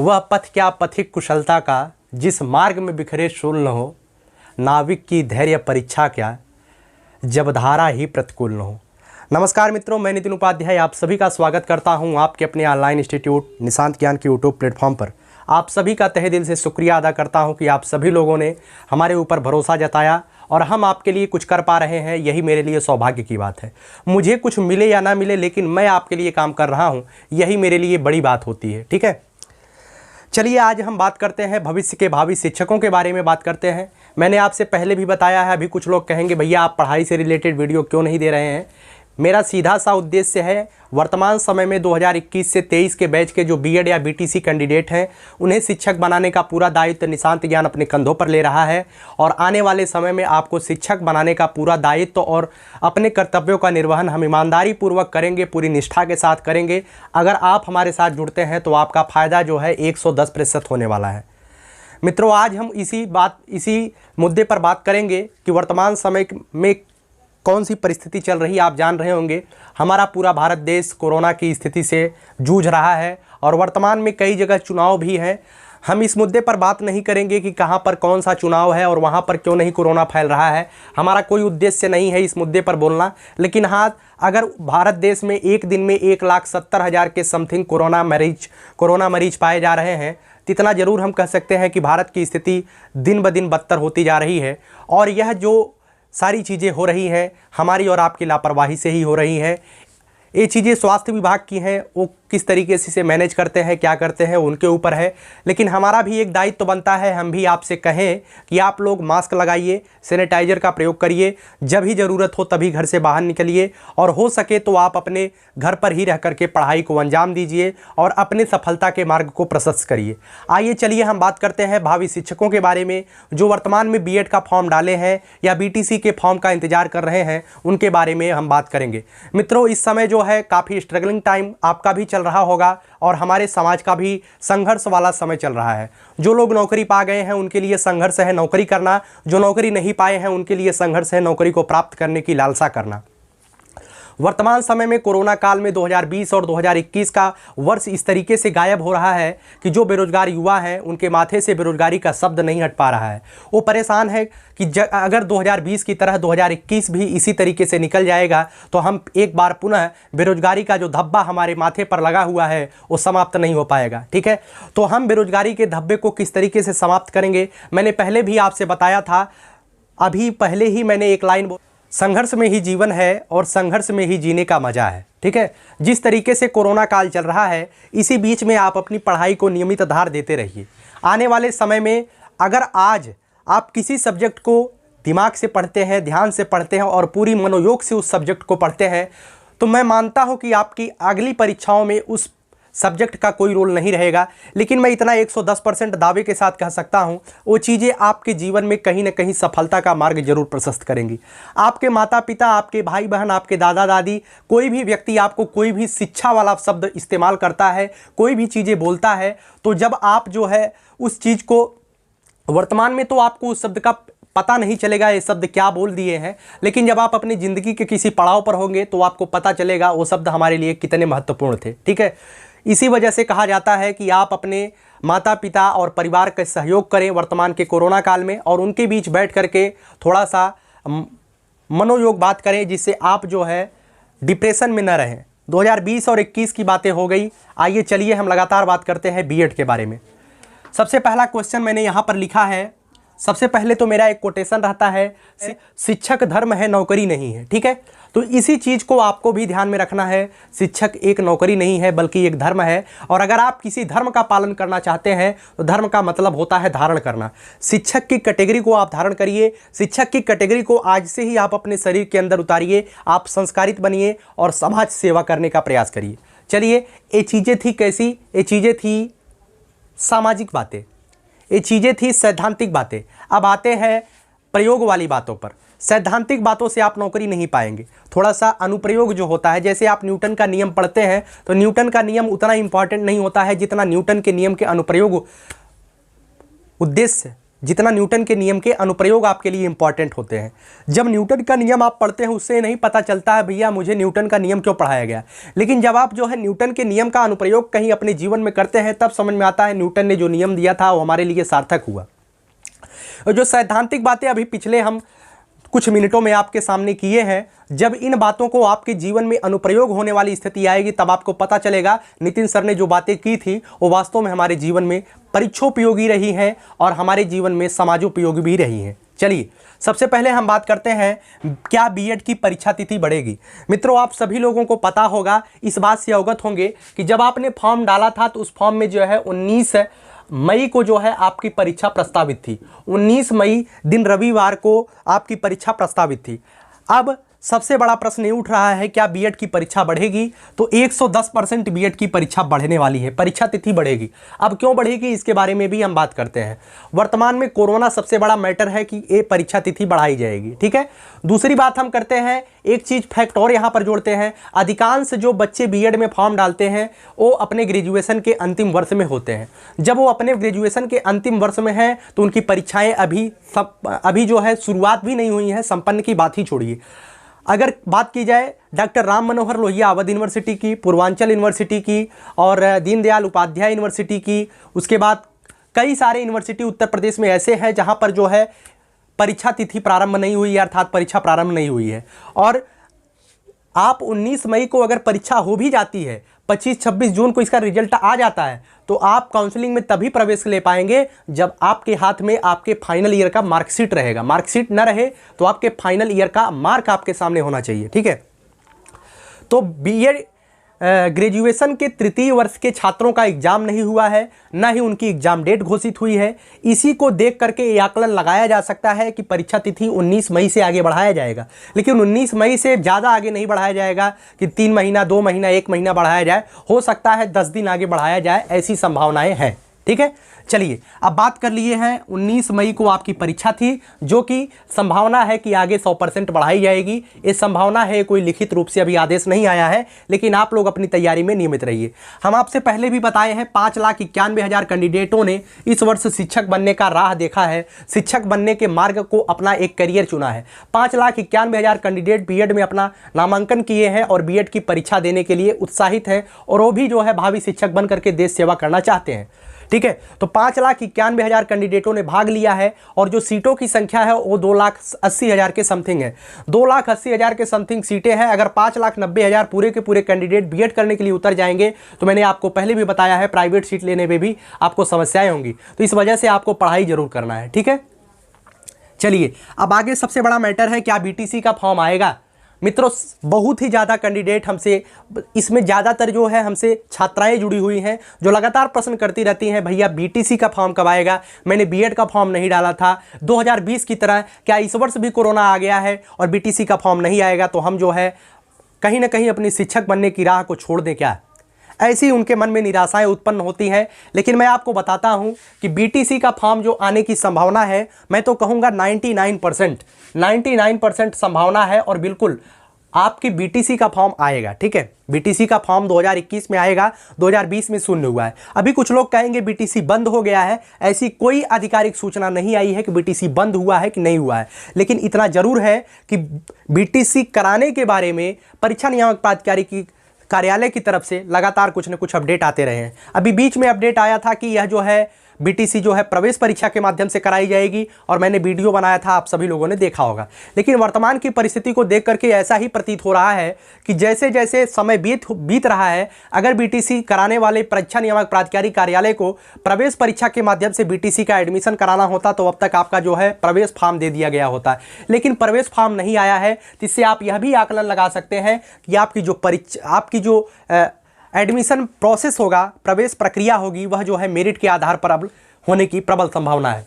वह पथ क्या पथिक कुशलता का, जिस मार्ग में बिखरे शूल न हो। नाविक की धैर्य परीक्षा क्या, जब धारा ही प्रतिकूल न हो। नमस्कार मित्रों, मैं नितिन उपाध्याय आप सभी का स्वागत करता हूं आपके अपने ऑनलाइन इंस्टीट्यूट निशांत ज्ञान के यूट्यूब प्लेटफॉर्म पर। आप सभी का तहे दिल से शुक्रिया अदा करता हूं कि आप सभी लोगों ने हमारे ऊपर भरोसा जताया और हम आपके लिए कुछ कर पा रहे हैं। यही मेरे लिए सौभाग्य की बात है। मुझे कुछ मिले या ना मिले, लेकिन मैं आपके लिए काम कर रहा हूँ, यही मेरे लिए बड़ी बात होती है। ठीक है, चलिए आज हम बात करते हैं भविष्य के भावी शिक्षकों के बारे में बात करते हैं। मैंने आपसे पहले भी बताया है, अभी कुछ लोग कहेंगे भैया आप पढ़ाई से रिलेटेड वीडियो क्यों नहीं दे रहे हैं। मेरा सीधा सा उद्देश्य है, वर्तमान समय में 2021 से 23 के बैच के जो बीएड या बीटीसी कैंडिडेट हैं, उन्हें शिक्षक बनाने का पूरा दायित्व निशांत ज्ञान अपने कंधों पर ले रहा है और आने वाले समय में आपको शिक्षक बनाने का पूरा दायित्व और अपने कर्तव्यों का निर्वहन हम ईमानदारी पूर्वक करेंगे, पूरी निष्ठा के साथ करेंगे। अगर आप हमारे साथ जुड़ते हैं तो आपका फ़ायदा जो है 110% होने वाला है। मित्रों, आज हम इसी मुद्दे पर बात करेंगे कि वर्तमान समय में कौन सी परिस्थिति चल रही है। आप जान रहे होंगे हमारा पूरा भारत देश कोरोना की स्थिति से जूझ रहा है और वर्तमान में कई जगह चुनाव भी हैं। हम इस मुद्दे पर बात नहीं करेंगे कि कहां पर कौन सा चुनाव है और वहां पर क्यों नहीं कोरोना फैल रहा है। हमारा कोई उद्देश्य नहीं है इस मुद्दे पर बोलना, लेकिन हाँ, अगर भारत देश में एक दिन में 1,70,000 के समथिंग कोरोना मरीज पाए जा रहे हैं, तो इतना ज़रूर हम कह सकते हैं कि भारत की स्थिति दिन ब दिन बदतर होती जा रही है। और यह जो सारी चीज़ें हो रही हैं हमारी और आपकी लापरवाही से ही हो रही हैं। ये चीज़ें स्वास्थ्य विभाग की हैं, वो किस तरीके से इसे मैनेज करते हैं, क्या करते हैं, उनके ऊपर है। लेकिन हमारा भी एक दायित्व बनता है, हम भी आपसे कहें कि आप लोग मास्क लगाइए, सैनिटाइजर का प्रयोग करिए, जब ही ज़रूरत हो तभी घर से बाहर निकलिए और हो सके तो आप अपने घर पर ही रह करके पढ़ाई को अंजाम दीजिए और अपने सफलता के मार्ग को प्रशस्त करिए। आइए चलिए हम बात करते हैं भावी शिक्षकों के बारे में, जो वर्तमान में बीएड का फॉर्म डाले हैं या बीटीसी के फॉर्म का इंतजार कर रहे हैं, उनके बारे में हम बात करेंगे। मित्रों, इस समय जो है काफ़ी स्ट्रगलिंग टाइम आपका भी चल रहा होगा और हमारे समाज का भी संघर्ष वाला समय चल रहा है। जो लोग नौकरी पा गए हैं उनके लिए संघर्ष है नौकरी करना, जो नौकरी नहीं पाए हैं उनके लिए संघर्ष है नौकरी को प्राप्त करने की लालसा करना। वर्तमान समय में कोरोना काल में 2020 और 2021 का वर्ष इस तरीके से गायब हो रहा है कि जो बेरोजगार युवा हैं उनके माथे से बेरोजगारी का शब्द नहीं हट पा रहा है। वो परेशान है कि अगर 2020 की तरह 2021 भी इसी तरीके से निकल जाएगा तो हम एक बार पुनः बेरोजगारी का जो धब्बा हमारे माथे पर लगा हुआ है वो समाप्त नहीं हो पाएगा। ठीक है, तो हम बेरोजगारी के धब्बे को किस तरीके से समाप्त करेंगे, मैंने पहले भी आपसे बताया था। अभी पहले ही मैंने एक लाइन संघर्ष में ही जीवन है और संघर्ष में ही जीने का मजा है। ठीक है, जिस तरीके से कोरोना काल चल रहा है, इसी बीच में आप अपनी पढ़ाई को नियमित आधार देते रहिए। आने वाले समय में अगर आज आप किसी सब्जेक्ट को दिमाग से पढ़ते हैं, ध्यान से पढ़ते हैं और पूरी मनोयोग से उस सब्जेक्ट को पढ़ते हैं, तो मैं मानता हूं कि आपकी अगली परीक्षाओं में उस सब्जेक्ट का कोई रोल नहीं रहेगा। लेकिन मैं इतना 110% दावे के साथ कह सकता हूं, वो चीज़ें आपके जीवन में कहीं ना कहीं सफलता का मार्ग जरूर प्रशस्त करेंगी। आपके माता पिता, आपके भाई बहन, आपके दादा दादी, कोई भी व्यक्ति आपको कोई भी शिक्षा वाला शब्द इस्तेमाल करता है, कोई भी चीज़ें बोलता है, तो जब आप जो है उस चीज़ को वर्तमान में तो आपको उस शब्द का पता नहीं चलेगा ये शब्द क्या बोल दिए हैं, लेकिन जब आप अपनी ज़िंदगी के किसी पड़ाव पर होंगे तो आपको पता चलेगा वो शब्द हमारे लिए कितने महत्वपूर्ण थे। ठीक है, इसी वजह से कहा जाता है कि आप अपने माता पिता और परिवार का सहयोग करें वर्तमान के कोरोना काल में और उनके बीच बैठ करके थोड़ा सा मनोयोग बात करें, जिससे आप जो है डिप्रेशन में न रहें। 2020 और 21 की बातें हो गई। आइए चलिए हम लगातार बात करते हैं बीएड के बारे में। सबसे पहला क्वेश्चन मैंने यहाँ पर लिखा है, सबसे पहले तो मेरा एक कोटेशन रहता है, शिक्षक धर्म है नौकरी नहीं है। ठीक है, तो इसी चीज़ को आपको भी ध्यान में रखना है। शिक्षक एक नौकरी नहीं है बल्कि एक धर्म है, और अगर आप किसी धर्म का पालन करना चाहते हैं तो धर्म का मतलब होता है धारण करना। शिक्षक की कैटेगरी को आप धारण करिए, शिक्षक की कैटेगरी को आज से ही आप अपने शरीर के अंदर उतारिए, आप संस्कारित बनिए और समाज सेवा करने का प्रयास करिए। चलिए, ये चीज़ें थी कैसी, ये चीज़ें थी सामाजिक बातें, ये चीज़ें थी सैद्धांतिक बातें। अब आते हैं प्रयोग वाली बातों पर। सैद्धांतिक बातों से आप नौकरी नहीं पाएंगे, थोड़ा सा अनुप्रयोग जो होता है, जैसे आप न्यूटन का नियम पढ़ते हैं तो न्यूटन का नियम उतना इंपॉर्टेंट नहीं होता है जितना न्यूटन के नियम के अनुप्रयोग उद्देश्य जितना न्यूटन के नियम के अनुप्रयोग आपके लिए इंपॉर्टेंट होते हैं। जब न्यूटन का नियम आप पढ़ते हैं उससे नहीं पता चलता है भैया मुझे न्यूटन का नियम क्यों पढ़ाया गया, लेकिन जब आप जो है न्यूटन के नियम का अनुप्रयोग कहीं अपने जीवन में करते हैं तब समझ में आता है न्यूटन ने जो नियम दिया था वो हमारे लिए सार्थक हुआ। और जो सैद्धांतिक बातें अभी पिछले हम कुछ मिनटों में आपके सामने किए हैं, जब इन बातों को आपके जीवन में अनुप्रयोग होने वाली स्थिति आएगी तब आपको पता चलेगा नितिन सर ने जो बातें की थी वो वास्तव में हमारे जीवन में परीक्षोपयोगी रही हैं और हमारे जीवन में समाजोपयोगी भी रही हैं। चलिए सबसे पहले हम बात करते हैं क्या बीएड की परीक्षा तिथि बढ़ेगी। मित्रों आप सभी लोगों को पता होगा, इस बात से अवगत होंगे कि जब आपने फॉर्म डाला था तो उस फॉर्म में जो है 19 मई को जो है आपकी परीक्षा प्रस्तावित थी। 19 मई दिन रविवार को आपकी परीक्षा प्रस्तावित थी। अब सबसे बड़ा प्रश्न ये उठ रहा है क्या बीएड की परीक्षा बढ़ेगी, तो 110% बीएड की परीक्षा बढ़ने वाली है, परीक्षा तिथि बढ़ेगी। अब क्यों बढ़ेगी इसके बारे में भी हम बात करते हैं। वर्तमान में कोरोना सबसे बड़ा मैटर है कि ये परीक्षा तिथि बढ़ाई जाएगी, ठीक है। दूसरी बात हम करते हैं, एक चीज फैक्ट और यहाँ पर जोड़ते हैं, अधिकांश जो बच्चे बीएड में फॉर्म डालते हैं वो अपने ग्रेजुएशन के अंतिम वर्ष में होते हैं। जब वो अपने ग्रेजुएशन के अंतिम वर्ष में हैं तो उनकी परीक्षाएं अभी जो है शुरुआत भी नहीं हुई है, संपन्न की बात ही छोड़िए। अगर बात की जाए डॉक्टर राम मनोहर लोहिया अवध यूनिवर्सिटी की, पूर्वांचल यूनिवर्सिटी की और दीनदयाल उपाध्याय यूनिवर्सिटी की, उसके बाद कई सारे यूनिवर्सिटी उत्तर प्रदेश में ऐसे हैं जहां पर जो है परीक्षा तिथि प्रारंभ नहीं हुई है, अर्थात परीक्षा प्रारंभ नहीं हुई है। और आप 19 मई को अगर परीक्षा हो भी जाती है, 25-26 जून को इसका रिजल्ट आ जाता है, तो आप काउंसलिंग में तभी प्रवेश ले पाएंगे जब आपके हाथ में आपके फाइनल ईयर का मार्कशीट रहेगा। मार्कशीट न रहे तो आपके फाइनल ईयर का मार्क आपके सामने होना चाहिए, ठीक है। तो बीएड ग्रेजुएशन के तृतीय वर्ष के छात्रों का एग्जाम नहीं हुआ है, न ही उनकी एग्जाम डेट घोषित हुई है। इसी को देख करके ये आकलन लगाया जा सकता है कि परीक्षा तिथि 19 मई से आगे बढ़ाया जाएगा, लेकिन 19 मई से ज़्यादा आगे नहीं बढ़ाया जाएगा कि 3 महीना, 2 महीना, 1 महीना बढ़ाया जाए। हो सकता है 10 दिन आगे बढ़ाया जाए, ऐसी संभावनाएं हैं, ठीक है। चलिए अब बात कर लिए हैं 19 मई को आपकी परीक्षा थी, जो कि संभावना है कि आगे 100% बढ़ाई जाएगी। ये संभावना है, कोई लिखित रूप से अभी आदेश नहीं आया है, लेकिन आप लोग अपनी तैयारी में नियमित रहिए। हम आपसे पहले भी बताए हैं 5,91,000 कैंडिडेटों ने इस वर्ष शिक्षक बनने का राह देखा है, शिक्षक बनने के मार्ग को अपना एक करियर चुना है। 5,91,000 कैंडिडेट बीएड में अपना नामांकन किए हैं और बीएड की परीक्षा देने के लिए उत्साहित हैं और वो भी जो है भावी शिक्षक बन करके देश सेवा करना चाहते हैं, ठीक है। तो 5,91,000 कैंडिडेटों ने भाग लिया है और जो सीटों की संख्या है वो 2,80,000 के समथिंग है। 2,80,000 के समथिंग सीटें हैं। अगर 5,90,000 पूरे के पूरे कैंडिडेट बीएड करने के लिए उतर जाएंगे तो मैंने आपको पहले भी बताया है प्राइवेट सीट लेने में भी आपको समस्याएं होंगी, तो इस वजह से आपको पढ़ाई जरूर करना है, ठीक है। चलिए अब आगे सबसे बड़ा मैटर है क्या बीटीसी का फॉर्म आएगा। मित्रों बहुत ही ज़्यादा कैंडिडेट हमसे, इसमें ज़्यादातर जो है हमसे छात्राएं जुड़ी हुई हैं जो लगातार प्रश्न करती रहती हैं भैया बीटीसी का फॉर्म कब आएगा, मैंने बीएड का फॉर्म नहीं डाला था। 2020 की तरह क्या इस वर्ष भी कोरोना आ गया है और बीटीसी का फॉर्म नहीं आएगा तो हम जो है कहीं ना कहीं अपनी शिक्षक बनने की राह को छोड़ दें क्या। ऐसी उनके मन में निराशाएं उत्पन्न होती हैं। लेकिन मैं आपको बताता हूं कि बीटीसी का फॉर्म जो आने की संभावना है, मैं तो कहूंगा 99% संभावना है और बिल्कुल आपकी बीटीसी का फॉर्म आएगा, ठीक है। बीटीसी का फॉर्म 2021 में आएगा, 2020 में शून्य हुआ है। अभी कुछ लोग कहेंगे बीटीसी बंद हो गया है, ऐसी कोई आधिकारिक सूचना नहीं आई है कि बीटीसी बंद हुआ है कि नहीं हुआ है, लेकिन इतना जरूर है कि बीटीसी कराने के बारे में परीक्षा नियामक प्राधिकारी की कार्यालय की तरफ से लगातार कुछ न कुछ अपडेट आते रहे हैं। अभी बीच में अपडेट आया था कि यह जो है बीटीसी जो है प्रवेश परीक्षा के माध्यम से कराई जाएगी और मैंने वीडियो बनाया था, आप सभी लोगों ने देखा होगा। लेकिन वर्तमान की परिस्थिति को देख करके ऐसा ही प्रतीत हो रहा है कि जैसे जैसे समय बीत रहा है, अगर बीटीसी कराने वाले परीक्षा नियामक प्राधिकारी कार्यालय को प्रवेश परीक्षा के माध्यम से बीटीसी का एडमिशन कराना होता तो अब तक आपका जो है प्रवेश फॉर्म दे दिया गया होता, लेकिन प्रवेश फॉर्म नहीं आया है। जिससे आप यह भी आकलन लगा सकते हैं कि आपकी जो एडमिशन प्रोसेस होगा, प्रवेश प्रक्रिया होगी, वह जो है मेरिट के आधार पर अब होने की प्रबल संभावना है।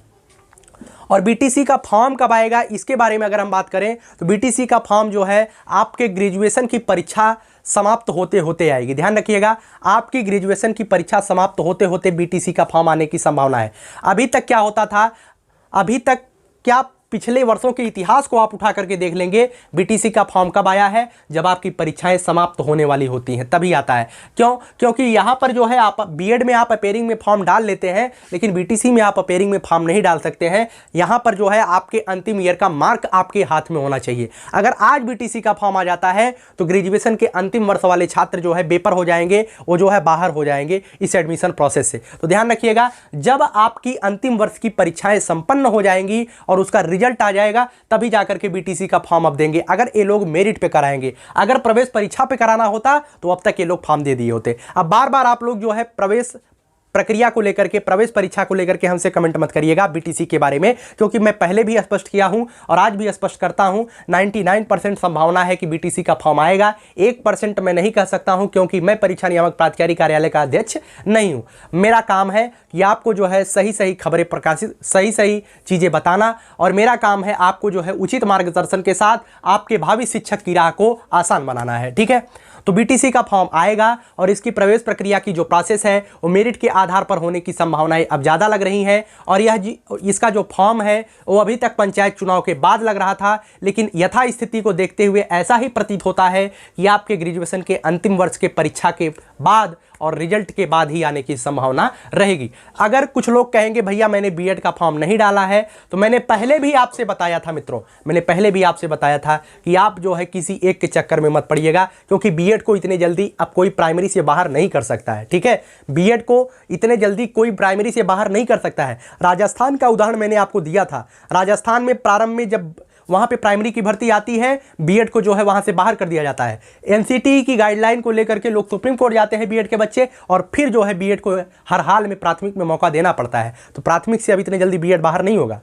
और बीटीसी का फॉर्म कब आएगा इसके बारे में अगर हम बात करें तो बीटीसी का फॉर्म जो है आपके ग्रेजुएशन की परीक्षा समाप्त होते होते आएगी। ध्यान रखिएगा, आपकी ग्रेजुएशन की परीक्षा समाप्त होते होते बीटीसी का फॉर्म आने की संभावना है। अभी तक क्या होता था, अभी तक क्या पिछले वर्षों के इतिहास को आप उठा करके देख लेंगे, बीटीसी का फॉर्म कब आया है? जब आपकी परीक्षाएं समाप्त होने वाली होती हैं तभी आता है। क्यों? क्योंकि यहाँ पर जो है आप बीएड में आप अपेयरिंग में फॉर्म डाल लेते हैं, लेकिन बीटीसी में आप अपेयरिंग में फॉर्म नहीं डाल सकते हैं। यहाँ पर जो है आपके अंतिम ईयर का मार्क आपके हाथ में होना चाहिए। अगर आज बीटीसी का फॉर्म आ जाता है तो ग्रेजुएशन के अंतिम वर्ष वाले छात्र जो है बेपर हो जाएंगे, वो जो है बाहर हो जाएंगे इस एडमिशन प्रोसेस से। तो ध्यान रखिएगा, जब आपकी अंतिम वर्ष की परीक्षाएं संपन्न हो जाएंगी और उसका रिजल्ट आ जाएगा तभी जाकर के बीटीसी का फॉर्म अब देंगे। अगर ये लोग मेरिट पे कराएंगे, अगर प्रवेश परीक्षा पे कराना होता तो अब तक ये लोग फॉर्म दे दिए होते। अब बार बार आप लोग जो है प्रवेश प्रक्रिया को लेकर के, प्रवेश परीक्षा को लेकर के हमसे कमेंट मत करिएगा बीटीसी के बारे में, क्योंकि मैं पहले भी स्पष्ट किया हूं और आज भी स्पष्ट करता हूं, 99% संभावना है कि बीटीसी का फॉर्म आएगा। 1% मैं नहीं कह सकता हूं, क्योंकि मैं परीक्षा नियामक प्राधिकारी कार्यालय का अध्यक्ष नहीं हूं। मेरा काम है कि आपको जो है सही सही खबरें प्रकाशित, सही सही चीज़ें बताना, और मेरा काम है आपको जो है उचित मार्गदर्शन के साथ आपके भावी शिक्षक की राह को आसान बनाना है। ठीक है, तो बीटीसी का फॉर्म आएगा और इसकी प्रवेश प्रक्रिया की जो प्रोसेस है वो मेरिट के आधार पर होने की संभावनाएं अब ज़्यादा लग रही हैं। और इसका जो फॉर्म है वो अभी तक पंचायत चुनाव के बाद लग रहा था, लेकिन यथा स्थिति को देखते हुए ऐसा ही प्रतीत होता है कि आपके ग्रेजुएशन के अंतिम वर्ष के परीक्षा के बाद और रिजल्ट के बाद ही आने की संभावना रहेगी। अगर कुछ लोग कहेंगे भैया मैंने बीएड का फॉर्म नहीं डाला है, तो मैंने पहले भी आपसे बताया था मित्रों, मैंने पहले भी आपसे बताया था कि आप जो है किसी एक के चक्कर में मत पड़िएगा, क्योंकि बीएड को इतने जल्दी अब कोई प्राइमरी से बाहर नहीं कर सकता है। ठीक है, बीएड को इतने जल्दी कोई प्राइमरी से बाहर नहीं कर सकता है। राजस्थान का उदाहरण मैंने आपको दिया था। राजस्थान में प्रारंभ में जब वहाँ पे प्राइमरी की भर्ती आती है, बीएड को जो है वहाँ से बाहर कर दिया जाता है। एनसीटी की गाइडलाइन को लेकर के लोग सुप्रीम कोर्ट जाते हैं बीएड के बच्चे, और फिर जो है बीएड को हर हाल में प्राथमिक में मौका देना पड़ता है। तो प्राथमिक से अब इतने जल्दी बीएड बाहर नहीं होगा।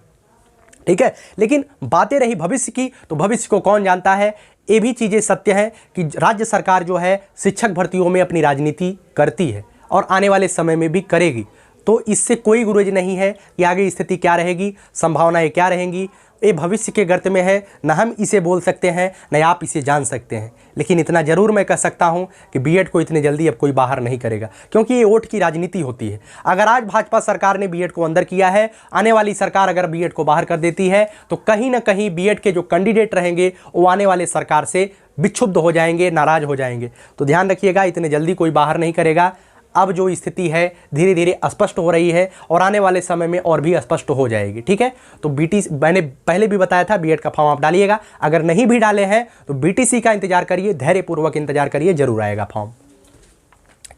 ठीक है, लेकिन बातें रही भविष्य की, तो भविष्य को कौन जानता है। ये भी चीज़ें सत्य है कि राज्य सरकार जो है शिक्षक भर्तियों में अपनी राजनीति करती है और आने वाले समय में भी करेगी। तो इससे कोई गुरेज नहीं है कि आगे स्थिति क्या रहेगी, संभावनाएं क्या रहेंगी। ये भविष्य के गर्त में है, न हम इसे बोल सकते हैं न आप इसे जान सकते हैं। लेकिन इतना ज़रूर मैं कह सकता हूं कि बीएड को इतने जल्दी अब कोई बाहर नहीं करेगा, क्योंकि ये वोट की राजनीति होती है। अगर आज भाजपा सरकार ने बीएड को अंदर किया है, आने वाली सरकार अगर बीएड को बाहर कर देती है तो कहीं ना कहीं बीएड के जो कैंडिडेट रहेंगे वो आने वाले सरकार से विक्षुब्ध हो जाएंगे, नाराज़ हो जाएंगे। तो ध्यान रखिएगा, इतने जल्दी कोई बाहर नहीं करेगा। अब जो स्थिति है धीरे धीरे स्पष्ट हो रही है और आने वाले समय में और भी स्पष्ट हो जाएगी। ठीक है, तो मैंने पहले भी बताया था बीएड का फॉर्म आप डालिएगा। अगर नहीं भी डाले हैं तो बीटीसी का इंतजार करिए, धैर्यपूर्वक इंतजार करिए, जरूर आएगा फॉर्म।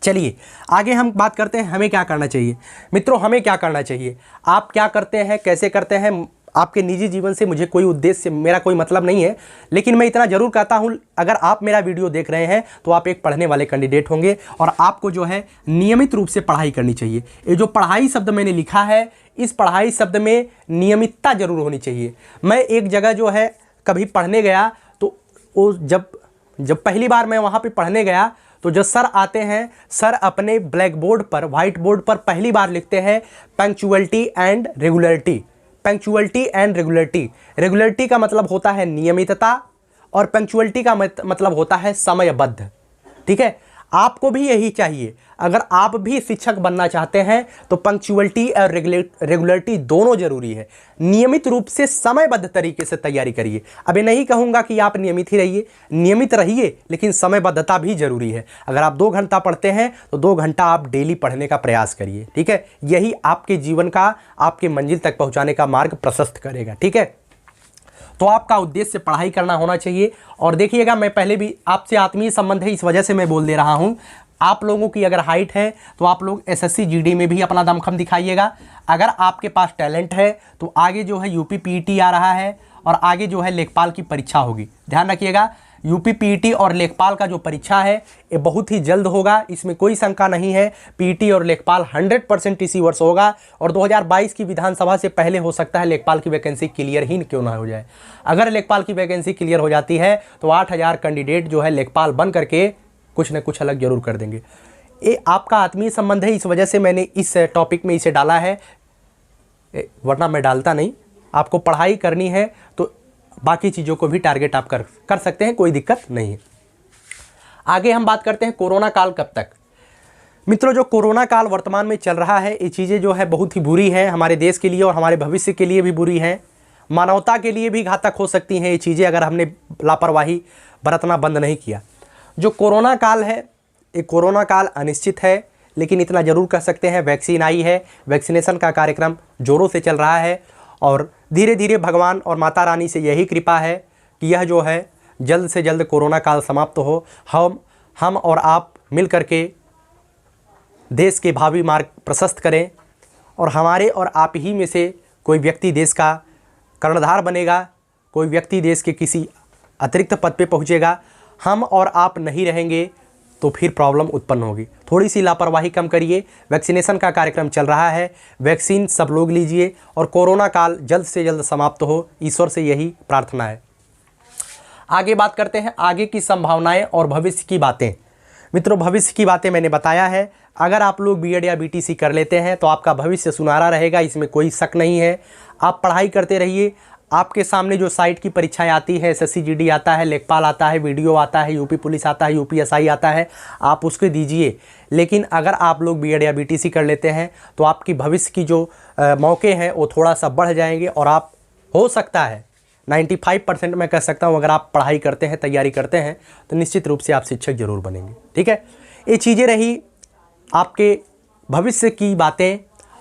चलिए आगे हम बात करते हैं हमें क्या करना चाहिए। मित्रों, हमें क्या करना चाहिए, आप क्या करते हैं, कैसे करते हैं, आपके निजी जीवन से मुझे कोई उद्देश्य, मेरा कोई मतलब नहीं है। लेकिन मैं इतना ज़रूर कहता हूँ, अगर आप मेरा वीडियो देख रहे हैं तो आप एक पढ़ने वाले कैंडिडेट होंगे और आपको जो है नियमित रूप से पढ़ाई करनी चाहिए। ये जो पढ़ाई शब्द मैंने लिखा है, इस पढ़ाई शब्द में नियमितता जरूर होनी चाहिए। मैं एक जगह जो है कभी पढ़ने गया तो वो जब पहली बार मैं वहाँ पर पढ़ने गया तो जो सर आते हैं, सर अपने ब्लैक बोर्ड पर, व्हाइट बोर्ड पर पहली बार लिखते हैं punctuality and regularity. Punctuality and regularity, regularity का मतलब होता है नियमितता और पंक्चुअलिटी का मतलब होता है समयबद्ध। ठीक है, आपको भी यही चाहिए। अगर आप भी शिक्षक बनना चाहते हैं तो पंक्चुअलिटी और रेगुलरिटी दोनों जरूरी है। नियमित रूप से समयबद्ध तरीके से तैयारी करिए। अभी नहीं कहूँगा कि आप नियमित ही रहिए, नियमित रहिए, लेकिन समयबद्धता भी जरूरी है। अगर आप 2 घंटा पढ़ते हैं तो 2 घंटा आप डेली पढ़ने का प्रयास करिए। ठीक है, यही आपके जीवन का, आपके मंजिल तक पहुँचाने का मार्ग प्रशस्त करेगा। ठीक है, तो आपका उद्देश्य पढ़ाई करना होना चाहिए। और देखिएगा, मैं पहले भी आपसे आत्मीय संबंध है इस वजह से मैं बोल दे रहा हूं, आप लोगों की अगर हाइट है तो आप लोग एसएससी जीडी में भी अपना दमखम दिखाइएगा। अगर आपके पास टैलेंट है तो आगे जो है यूपी पीईटी आ रहा है और आगे जो है लेखपाल की परीक्षा होगी। ध्यान रखिएगा, यूपी पीईटी और लेखपाल का जो परीक्षा है ये बहुत ही जल्द होगा, इसमें कोई शंका नहीं है। पीईटी और लेखपाल 100% इसी वर्ष होगा और 2022 की विधानसभा से पहले हो सकता है लेखपाल की वैकेंसी क्लियर ही क्यों ना हो जाए। अगर लेखपाल की वैकेंसी क्लियर हो जाती है तो 8000 कैंडिडेट जो है लेखपाल बन करके कुछ न कुछ अलग जरूर कर देंगे। ये आपका आत्मीय संबंध है, इस वजह से मैंने इस टॉपिक में इसे डाला है, वरना मैं डालता नहीं। आपको पढ़ाई करनी है तो बाकी चीज़ों को भी टारगेट आप कर सकते हैं, कोई दिक्कत नहीं है। आगे हम बात करते हैं कोरोना काल कब तक। मित्रों, जो कोरोना काल वर्तमान में चल रहा है, ये चीज़ें जो है बहुत ही बुरी है, हमारे देश के लिए और हमारे भविष्य के लिए भी बुरी है। मानवता के लिए भी घातक हो सकती हैं ये चीज़ें अगर हमने लापरवाही बरतना बंद नहीं किया। जो कोरोना काल है, ये कोरोना काल अनिश्चित है, लेकिन इतना ज़रूर कह सकते हैं वैक्सीन आई है, वैक्सीनेशन का कार्यक्रम ज़ोरों से चल रहा है और धीरे धीरे भगवान और माता रानी से यही कृपा है कि यह जो है जल्द से जल्द कोरोना काल समाप्त हो। हम और आप मिल कर के देश के भावी मार्ग प्रशस्त करें और हमारे और आप ही में से कोई व्यक्ति देश का कर्णधार बनेगा, कोई व्यक्ति देश के किसी अतिरिक्त पद पे पहुंचेगा। हम और आप नहीं रहेंगे तो फिर प्रॉब्लम उत्पन्न होगी। थोड़ी सी लापरवाही कम करिए। वैक्सीनेशन का कार्यक्रम चल रहा है, वैक्सीन सब लोग लीजिए और कोरोना काल जल्द से जल्द समाप्त हो, ईश्वर से यही प्रार्थना है। आगे बात करते हैं आगे की संभावनाएं और भविष्य की बातें। मित्रों, भविष्य की बातें मैंने बताया है। अगर आप लोग बीएड या बीटीसी कर लेते हैं तो आपका भविष्य सुनहरा रहेगा, इसमें कोई शक नहीं है। आप पढ़ाई करते रहिए। आपके सामने जो साइट की परीक्षाएं आती है, एसएससी जीडी आता है, लेखपाल आता है, वीडियो आता है, यूपी पुलिस आता है, यूपीएसआई आता है, आप उसके दीजिए। लेकिन अगर आप लोग बीएड या बीटीसी कर लेते हैं तो आपकी भविष्य की जो मौके हैं वो थोड़ा सा बढ़ जाएंगे और आप हो सकता है 95% मैं कह सकता हूँ, अगर आप पढ़ाई करते हैं, तैयारी करते हैं तो निश्चित रूप से आप शिक्षक जरूर बनेंगे। ठीक है, ये चीज़ें रही आपके भविष्य की बातें।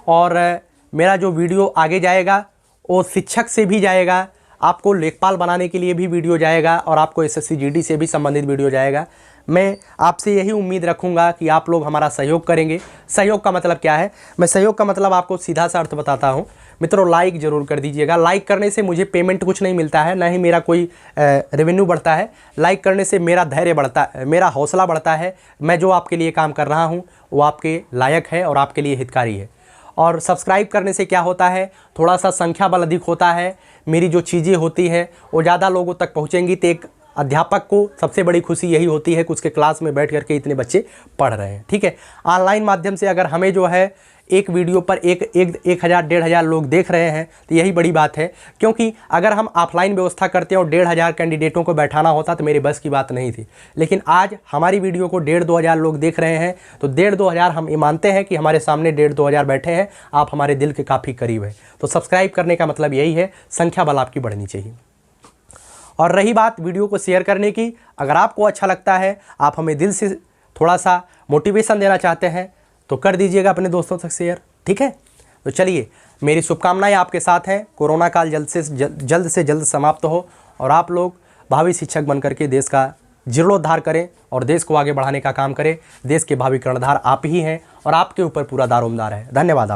और मेरा जो वीडियो आगे जाएगा वो शिक्षक से भी जाएगा, आपको लेखपाल बनाने के लिए भी वीडियो जाएगा और आपको एसएससी जीडी से भी संबंधित वीडियो जाएगा। मैं आपसे यही उम्मीद रखूंगा कि आप लोग हमारा सहयोग करेंगे। सहयोग का मतलब क्या है? मैं सहयोग का मतलब आपको सीधा सा अर्थ बताता हूं। मित्रों, लाइक ज़रूर कर दीजिएगा। लाइक करने से मुझे पेमेंट कुछ नहीं मिलता है, ना ही मेरा कोई रेवेन्यू बढ़ता है। लाइक करने से मेरा धैर्य बढ़ता है, मेरा हौसला बढ़ता है। मैं जो आपके लिए काम कर रहा हूँ वो आपके लायक है और आपके लिए हितकारी है। और सब्सक्राइब करने से क्या होता है, थोड़ा सा संख्या बल अधिक होता है। मेरी जो चीज़ें होती है वो ज़्यादा लोगों तक पहुँचेंगी। तो एक अध्यापक को सबसे बड़ी खुशी यही होती है कि उसके क्लास में बैठ करके इतने बच्चे पढ़ रहे हैं। ठीक है, ऑनलाइन माध्यम से अगर हमें जो है एक वीडियो पर 1,000 1,500 लोग देख रहे हैं तो यही बड़ी बात है। क्योंकि अगर हम ऑफलाइन व्यवस्था करते हैं और 1,500 कैंडिडेटों को बैठाना होता तो मेरे बस की बात नहीं थी। लेकिन आज हमारी वीडियो को 1,500-2,000 लोग देख रहे हैं, तो 1,500-2,000 हम ये मानते हैं कि हमारे सामने 1,500-2,000 बैठे हैं। आप हमारे दिल के काफ़ी करीब है। तो सब्सक्राइब करने का मतलब यही है, संख्या बल आपकी बढ़नी चाहिए। और रही बात वीडियो को शेयर करने की, अगर आपको अच्छा लगता है, आप हमें दिल से थोड़ा सा मोटिवेशन देना चाहते हैं तो कर दीजिएगा अपने दोस्तों तक शेयर। ठीक है, तो चलिए, मेरी शुभकामनाएं आपके साथ हैं। कोरोना काल जल्द से जल्द समाप्त हो और आप लोग भावी शिक्षक बनकर के देश का जीर्णोद्धार करें और देश को आगे बढ़ाने का काम करें। देश के भावी कर्णधार आप ही हैं और आपके ऊपर पूरा दारोमदार है। धन्यवाद आप।